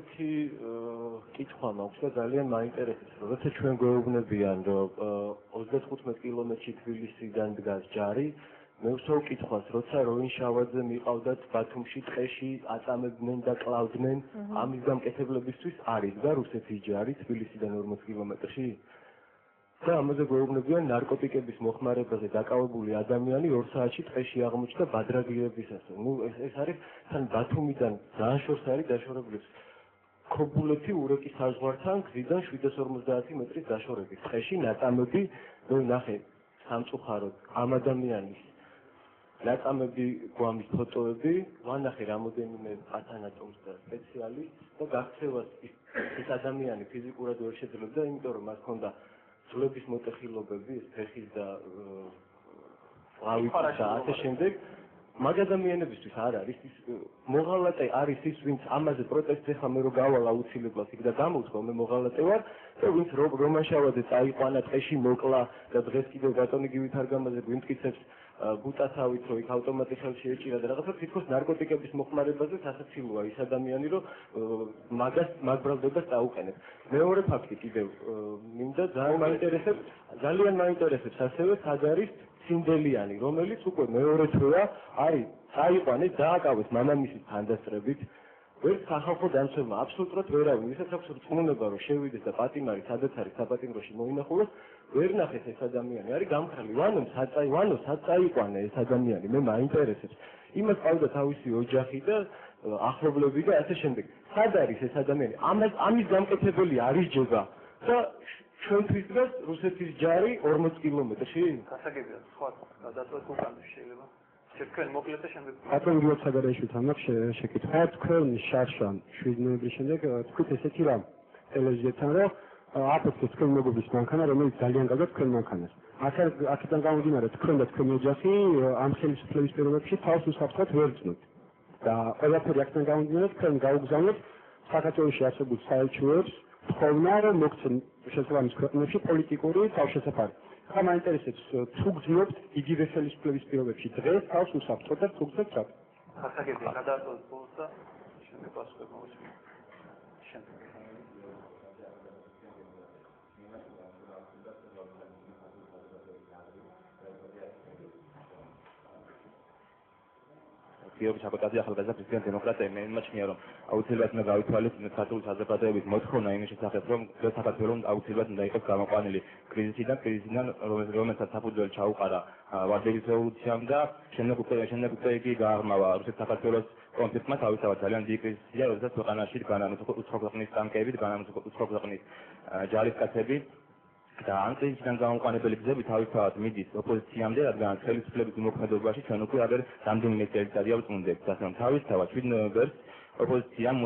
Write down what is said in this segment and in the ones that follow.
ერთი კითხვა მაქვს და ძალიან მაინტერესებს, როცა ჩვენ გვეუბნებიან, რომ 35 კილომეტრში თბილისიდან დგას ჯარი, მე ვსვავ კითხვას, როცა როინ შავაძე მიყავდათ ბათუმში ტყეში აწამებდნენ და კლავდნენ, ამის გამკეთებლებისთვის არის და რუსეთის ჯარი თბილისიდან 40 კილომეტრში? და ამაზე გვეუბნებიან ნარკოტიკების მოხმარებაზე დაკავებული ადამიანი 2 საათში ტყეში აღმოჩნდა ბადრაგლიებისას. ეს არის თან ბათუმიდან ძალიან შორს არის დაშორებული. ქობულეთი ურეკის საზღვართან გზიდან 750 მეტრის დაშორებით. ტყეში ნაწამები, ნახე სამწუხაროდ ამ ადამიანის ნაწამები გვამის ფოტოები, ვანახე რამოდენიმე პათანატომს და სპეციალისტს და გაქცევას ეს ადამიანი ფიზიკურად ვერ შეძლებდა, იმიტომ რომ მას ჰქონდა ძვლების მოტეხილობები, ფეხის და ყვავის და ასე შემდეგ. მაგ ადამიანებისთვის არ არის ის მოღალატე არის ის, ვინც ამაზე პროტესტს ეხა მე რო გავალ აუცილებლად იქ და გამოვთქვა მე მოღალატე ვარ და ვინც რომან შავაძე წაიყვანა ტყეში მოკლა და დღეს კიდევ ბატონი გივით არგამაზე გვიმტკიცებს ბუტაცავით რომ იქ ავტომატი ხელში ეჭირა და რაღაცა თითქოს ნარკოტიკების მოხმარებაზე სასაცილოა ის ადამიანი რომ მაგ ბრალდებას წაუყენებს. მეორე ფაქტი კიდევ მინდა ძალიან მაინტერესებს ასევე სად არის სინდელიანი, რომელიც უკვე მეორე თვეა არის წაიყვანეს დააკავეს მამამისის თანდასწრებით, ვერ სახალხო დამცველმა აბსოლუტურად ვერავინ, ვისაც აქვს რწმუნება რომ შევიდეს და პატიმარი სადაც არის საპატიმროში მოინახულოს, ვერ ნახეს ეს ადამიანი, არის გამქრალი, ვანო სად წაიყვანა ეს ადამიანი, მე მაინტერესებს. იმას ყავდა თავისი ოჯახი და ახლობლები და ასე შემდეგ. სად არის ეს ადამიანი? ამის გამკეთებელი არის ჯება და ჩვენთვის დღეს რუსეთის ჯარი 40 კილომეტრში? გასაგებია, სხვა გადაწყვეტ უკან შეიძლება. თქვენ მოკლედ და შემდეგ ბატონ გიორგი საგარეიშვილთან აქვს შეკითხვა. თქვენ შარშან 7 ნოემბრის შემდეგ თქვით ესეთი რამ ტელევიზიასთან, რომ აფეთქეს თქვენ მეგობრის მანქანა, რომელიც ძალიან გაგა თქვენ მანქანას. აქედან გამომდინარე, თქვენ და თქვენი ოჯახი ამ ხელისუფლების პირობებში თავს უსაფრთხოდ ვერ წნოთ. და ყველაფერი აქედან გამომდინარე, თქვენ გაუგზავნოთ საქართველოში არსებულ საელჩოებს თხოვნა, რომ მოგცენ შესაბამის ქვეყნებში პოლიტიკური თავშესაფარი. ხა მაინტერესებს თუ გძნობთ იგივე ხელისუფლების პირობებში დღეს თავს უსაფრთხოდ და თუ გძნობთ რა? გასაგებია, გადაწყვეტ ბოლოს და შემდეგ პასუხი მოვისმენთ. შემდეგ გიორგი ჩაკოტაძე ახალგაზრდა პრეზიდენტ დემოკრატია მე მიმაჩნია რომ აუცილებლად უნდა გავითვალოს ქართული საზოგადოების მოთხოვნა იმის შესახებ რომ საქართველოს აუცილებლად უნდა იყოს გამოყვანილი კრიზისიდან რომელსაც საფუძველი ჩაუყარა ვარდების რევოლუციამ და შემდეგ უკვე იგი გააღრმავა რუსეთ საქართველოს კონფლიქტმა თავისთავად ძალიან დიდი კრიზისია როდესაც ქვეყანაში განამუცო უცხო ქვეყნის ტანკები განამუცო უცხო ქვეყნის ჯარისკაცები და ამ კრიზისიდან გამოყვანებელი გზები თავისთავად მიდის ოპოზიციამდე, რადგან ხელისუფლების მოქმედებაში ჩვენ უკვე აღარ რამდენიმე წელიწადია ვწმუნდებით, ასე რომ თავისთავად 7 ნოემბერს ოპოზიციამ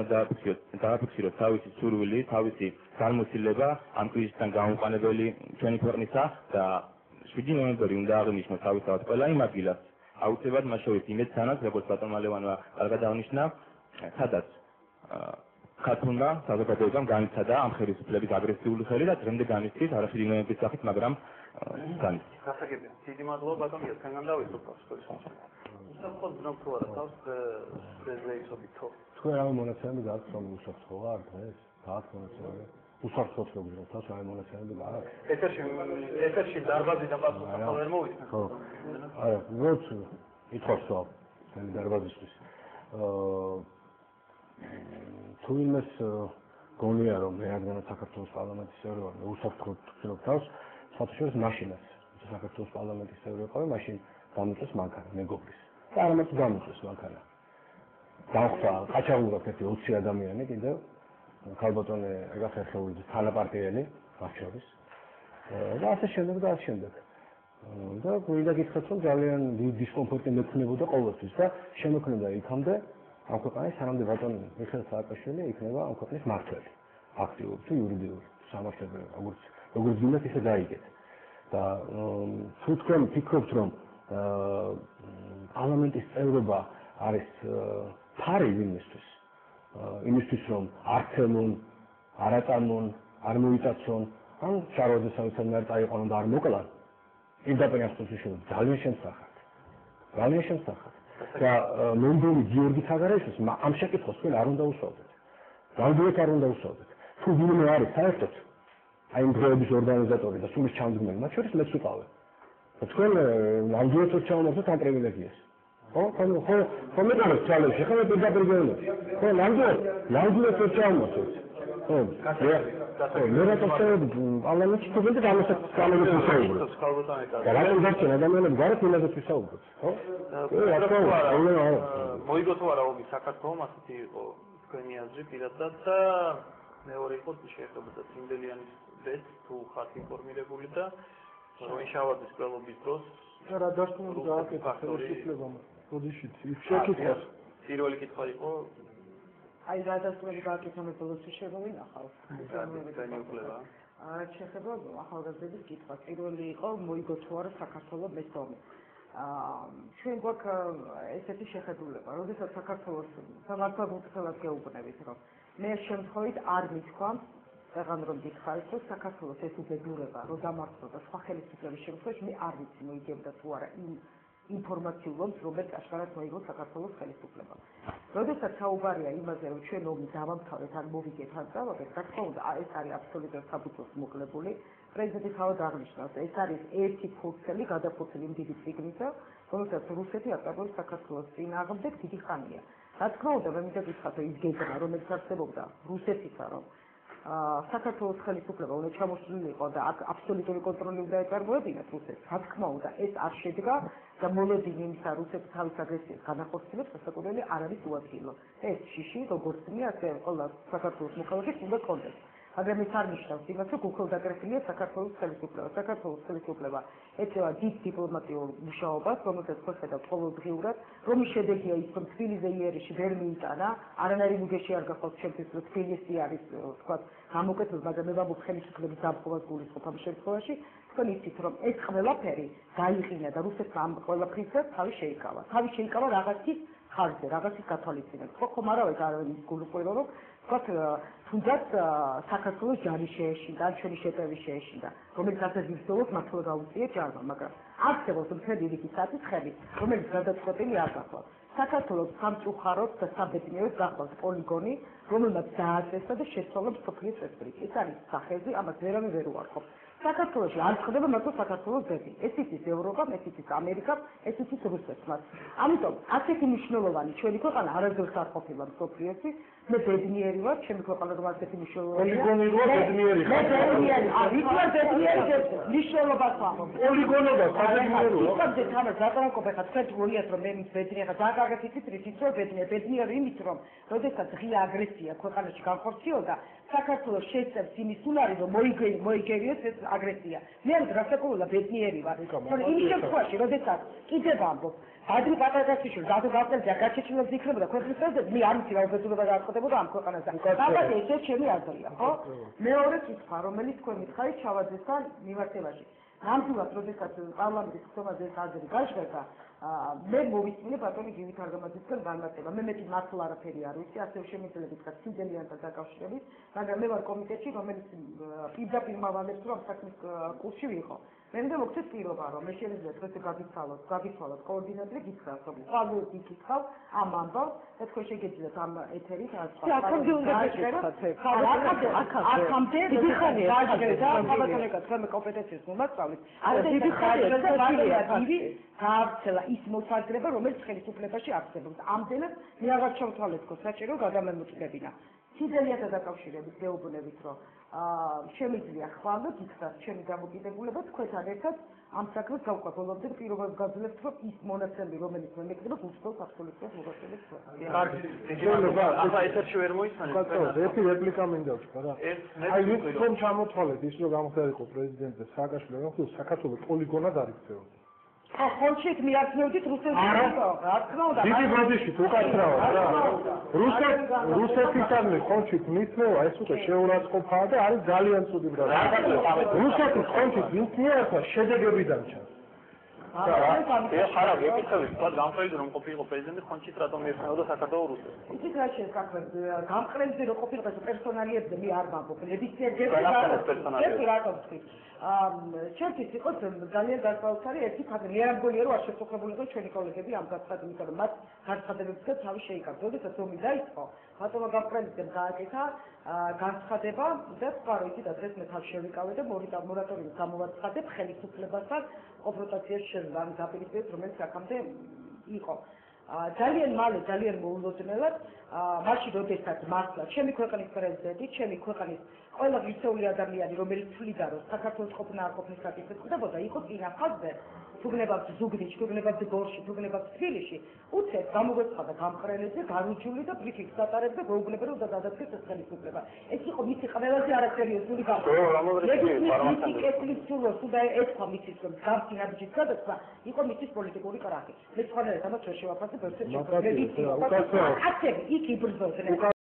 დააფიქსიროს თავისი სურვილი, თავისი განმოცილება ამ კრიზისიდან გამოყვანებელი ჩვენი ქვეყნისა და 7 ნოემბერი უნდა აღინიშნოს თავისთავად ყველა იმ ადგილას, აუცილებლად მას შორის იმედთანაც, როგორც ბატონმა ლევანმა კარგად აღნიშნა, სადაც ქართულმა საზოგადოებამ განიცადა ამ ხელისუფლების აგრესიული ხელი და დღემდე განიცდის არაფერი ნოემბრის სახით, მაგრამ განიცდის. გასაგებია, დიდი მადლობა ბატონო, თქვენგან დავისურვებ პასუხი. უსაფრთხოდ გნობთ თუ არა თავს პრეზიდენტობით თო? თქვენ რა მონაცემები გააქვთ რომ უსაფრთხო ვარ დღეს? გააქვთ მონაცემები? უსაფრთხოდ რომ გძნობთ თავს რა მონაცემები გააქვთ? ეთერში დარბაზიდან პასუხი ვერ მოვისმენთ. ხო. არა, ვერც ითხოვს თქვენი დარბაზისთვის. თუ იმას გონია რომ მე რადგან საქართველოს პარლამენტის წევრი ვარ, უსაფრთხოდ ვცნობ თავს, საერთოდ მაშინაც საქართველოს პარლამენტის წევრი ვიყავი, მაშინ გამოწეს მანქანა მეგობრის. და არამედ გამოწეს მანქანა. დავხვდა ყაჩაღურობ ერთი 20 ადამიანი კიდევ ქალბატონი ეგახერხეულიძის თანაპარტიელი მათ შორის. და ასე შემდეგ და ასე შემდეგ. და გვინდა გითხრათ რომ ძალიან დიდი დისკომფორტი მექნებოდა ყოველთვის და შემოქმნიდა იქამდე ამ ქვეყნის სანამდე ბატონი მიხეილ სააკაშვილი იქნება ამ ქვეყნის მმართველი. აქტიური თუ იურიდიული სამართლებრივი როგორც გინდათ ისე დაიგეთ. და თუ თქვენ ფიქრობთ რომ პარლამენტის წევრობა არის ფარი იმისთვის რომ არ თემონ, არ აწამონ, არ მოიტაცონ, ან შაროძე საოცრად არ წაიყვანონ და არ მოკლან. იმ დაპრინციპში ძალიან შემსახად. ძალიან შემსახად. და ნომბერი გიორგი საგარეიშვილს ამ შეკითხვას თქვენ არ უნდა უსვამთ. ნამდვილად არ უნდა უსწავლოთ. თუ ვინმე არის საერთოდ აი იმ დღეების ორგანიზატორი და სულ ჩამდგმელი, მათ შორის მეც ვიყავი. თქვენ ნამდვილად ჩამოვარდეთ ამ პრივილეგიას. ხო, მეტყვი ძალებში, ხომ პირდაპირ გეუბნები. ხო, ნამდვილად ჩამოვარდეთ. ხო, მე რატომ პარლამენტში თვითონ ამასაც გამოგეთ ვისაუბროთ. და რატომ დარჩენ ადამიანები გარეთ იმასაც ვისაუბროთ, ხო? მოიგო თუ არა ომი საქართველოს ასეთი იყო თქვენი აზრი პირადად და მეორე იყო შეეხებოდა ციმბელიანის ბედს თუ ხართ ინფორმირებული და როიშავაძის პრელობის დროს რა დასტუმრდა გააკეთა ხელისუფლებამ როდეშიც ის შეკითხავს პირველი კითხვა იყო აი რა დასტუმრდა გააკეთა მე ბოლოს შეგოვინახავ განიუფლება შეხება ახალგაზრდების კითხვა პირველი იყო მოიგო თუ არა საქართველოს მესტომი ჩვენ გვაქვს ესეთი შეხედულება როდესაც საქართველოს სამართლებრივად გეუბნებით რომ მე შემთხვევით არ მithქვამს რადგან რომ გითხარით რომ საქართველოს ეს უბედურება რომ დამარცხდა და სხვა ხელისუფლების შემთხვევაში მე არ ვიცი მოიგებდა თუ არა იმ ინფორმაციულ ლომს რომელიც აშკარად მოიგო საქართველოს ხელისუფლებამ. როდესაც საუბარია იმაზე რომ ჩვენ ომი დავამთავრეთ ან მოვიგეთ ან წავაგეთ, რა თქმა უნდა ეს არის აბსოლუტურად საბუთოს მოკლებული. პრეზიდენტი თავად აღნიშნავს, ეს არის ერთი ფურცელი გადაფურცელი იმ დიდი ციგნისა, რომელსაც რუსეთი აკრავს საქართველოს წინააღმდეგ დიდი ხანია. რა თქმა უნდა, მე მინდა გითხრათ, რომ ის გეგმა, რომელიც არსებობდა რუსეთისა, რომ საქართველოს ხელისუფლება უნდა ჩამოსულიყო და აქ აბსოლუტური კონტროლი უნდა ეტარებინათ რუსეთს. რა თქმა უნდა, ეს არ შედგა და მოლოდინი იმისა რუსეთის თავის აგრესიას განახორციელებს სასაკუთრებელი არ არის უადგილო. ეს შიში როგორც მე ასე ყველა საქართველოს მოქალაქეს უნდა კონდეს. მაგრამ ეს არ ნიშნავს იმას, რომ გუქოლ დაკრეფილია საქართველოს ხელისუფლება. საქართველოს ხელისუფლება ეწევა დიდ დიპლომატიურ მუშაობას, რომელსაც ხოხედავ ყოველდღიურად, რომის შედეგია ის, რომ თბილისზე იერიში ვერ მიიტანა, არანაირი მუგეში არ გახვალთ ჩემთვის, რომ თბილისი არის, თქვა, გამოკეთებული, მაგრამ მე ვამბობ ხელისუფლების დამხობას გულისხმობ ამ შემთხვევაში, თქვენ იცით, რომ ეს ყველაფერი გაიყინა და რუსეთს ამ ყველაფრისას თავი შეიკავა. თავი შეიკავა რაღაცის ხარჯზე, რაღაცის გათვალისწინებით. ხო, მაგრამ ეს არ არის გულუყურო, რომ თუნდაც საქართველოს ჯარი შეეშინდა, ჩვენი შეტევი შეეშინდა, რომელიც ასე ვისაუბროთ, მართლა გაუწია ჯარმა, მაგრამ არსებობს მთელი რიგი საკითხები, რომელიც გადაწყვეტილი არ გახლავთ. საქართველოს სამწუხაროდ და საბედნიეროდ გახლავთ პოლიგონი, რომელმაც დააწესა და შეცვალა მსოფლიოს წესრიგი. ეს არის სახეზე, ამას ვერავინ ვერ უარყოფს. საქართველოში არ ხდება მარტო საქართველოს ბედი. ეს იცის ევროპამ, ეს იცის ამერიკამ, ეს იცის რუსეთმაც. ამიტომ ასეთი მნიშვნელოვანი ჩვენი ქვეყანა არასდროს არ ყოფილა მსოფლიოში. მე ბედნიერი ვარ, ჩემი ქვეყანა რომ ასეთი მნიშვნელოვანია. პოლიგონი რო ბედნიერი ხარ. მე ბედნიერი, ვიქნა ბედნიერი მნიშვნელობას ვამბობ. პოლიგონობა ბედნიერია. ისე თამას ზაკარაკობ ხა თქვენ გოლიათ რომ მე ბედნიერი ხარ, ზაკარაკეთ იცით რითიც რომ ბედნიერი იმით რომ როდესაც ღია აგრესია ქვეყანაში განხორციელდა საქართველოს შეწევს იმის უნარი რომ მოიგერიოს ეს აგრესია. მე არ გასაკუთრებულა ბედნიერი ვარ. თორემ იმ შემთხვევაში როდესაც კიდევ ვამბობ ადრე პატარაშვილი გადაგავწერდა გაჩეჩილებს იქნებოდა ქვეყნის პრეზიდენტი მე არ ვიცი რა უბედურება დააწყდებოდა ამ ქვეყანაზე. ალბათ ეს ჩემი აზრია, ხო? მეორე კითხვა რომელიც თქვენ მითხარით ჩავაძესთან მიმართებაში. ნამდვილად როდესაც პარლამენტის ხმაზე ეს აზრი გაჟღერდა მე მოვიწმინე ბატონი გივით არგამაძისგან განმარტება. მე მეტი მართლა არაფერი არ ვიცი, ასევე შემიძლია გითხრათ ციმბელიანთან დაკავშირებით, მაგრამ მე ვარ კომიტეტში, რომელიც პირდაპირ მავალებს რომ საქმის კურსში ვიყო. მე მინდა მოგცეთ პირობა, რომ მე შეიძლება დღეს გაგიცვალოთ კოორდინატორი გითხრათ, რომ ყოველ გიკითხავ ამ ამბავს და თქვენ შეგეძლოთ ამ ეთერით რა სხვა. აქამდე უნდა გეჭეროთ. აქამდე დიდი ხანია გაჟღერდა, ალბათ თქვენ კომპეტენციას მომასწავლეთ. არა დიდი ხანია გაავრცელა ის მოსაზრება, რომელიც ხელისუფლებაში არსებობს. ამდენად მე აღარ ჩავთვალეთ, რომ საჭირო გადამემოწმებინა. ციმბელიანთან დაკავშირებით გეუბნებით, რომ შემიძლია ხვალო გითხრათ ჩემი დამოკიდებულება თქვენთან ერთად ამ საქმეს გავყვე ბოლომდე პირობას გაძლევთ, რომ ის მონაცემები, რომელიც მე მეკითხება, გულწრფელს აბსოლუტურად მოგაწოდებს. კარგი, შეიძლება ახლა ეთერში ვერ მოისმენთ. ერთი რეპლიკა მინდა ვთქვა რა. აი ვიქნებ ჩამოთვალეთ ის რომ გამხდარიყო პრეზიდენტზე სააკაშვილი, რომ საქართველოს პოლიგონად არ იქცეოდა. ხონჩით მიართმევდით რუსეთს. რა თქმა უნდა. დიდი ბოდიში თუ კაცრავად რა. რუსეთისთან ხონჩით მისმევა ეს უკვე შეურაცხყოფაა და არის ძალიან ცუდი ბრალია. რუსეთის ხონჩით მისმევა შედეგებიდან ჩანს. ხარა ვეკითხებით, თქვა გამყრელი რომ ყოფილიყო პრეზიდენტი ხონჩით რატომ მიეცნებოდა საქართველოს რუსეთს. იცით რა შეესახება გამყრელი რომ ყოფილიყო პერსონალიებზე მე არ ვამბობ. ედიცია ჩემთვის იყო ძალიან განსხვავებული ერთი ფაქტი. მე არ მგონია რომ არ შეწუხებულიყო ჩვენი კოლეგები ამ გასწრებით, იმიტომ რომ მათ განცხადებებსაც თავი შეიკავეს. როდესაც ომი დაიწყო, ბატონმა გამყრელიძემ გააკეთა განცხადება და თქვა რომ იცით დღეს მე თავს შევიკავე და მორატორიუმს გამოვაცხადებ ხელისუფლებასთან კონფრონტაციაში შეძლო ამის აპირისპირეთ რომელიც აქამდე იყო ძალიან მალე ძალიან მოულოდნელად მაშინ როდესაც მართლა ჩემი ქვეყნის პრეზიდენტი ჩემი ქვეყნის ყველა ღირსეული ადამიანი რომელიც თვლიდა რომ საქართველოს ყოფნა არ ყოფნის საკითხი ხდებოდა იყო წინა ხაზზე თუგნებავთ ზუგდიდში, თუგნებავთ გორში, თუგნებავთ თბილისში, უცებ გამოგვეცხადა გამყრელიძე, გარუჯული და ბრიფინგს ატარებს და გვეუბნება რომ გადადგეს ეს ხელისუფლება. ეს იყო მისი ყველაზე არასერიოზული გამოსვლები. კეთილის სულოს და ეთქვა მისთვის რომ გავსი ნაბიჯის გადაცვა იყო მისთვის პოლიტიკური კრახი. მე სხვანაირად ამას ვერ შევაფასებ ერთ-ერთ შემთხვევაში. აკაცები იქ იბრძოდნენ.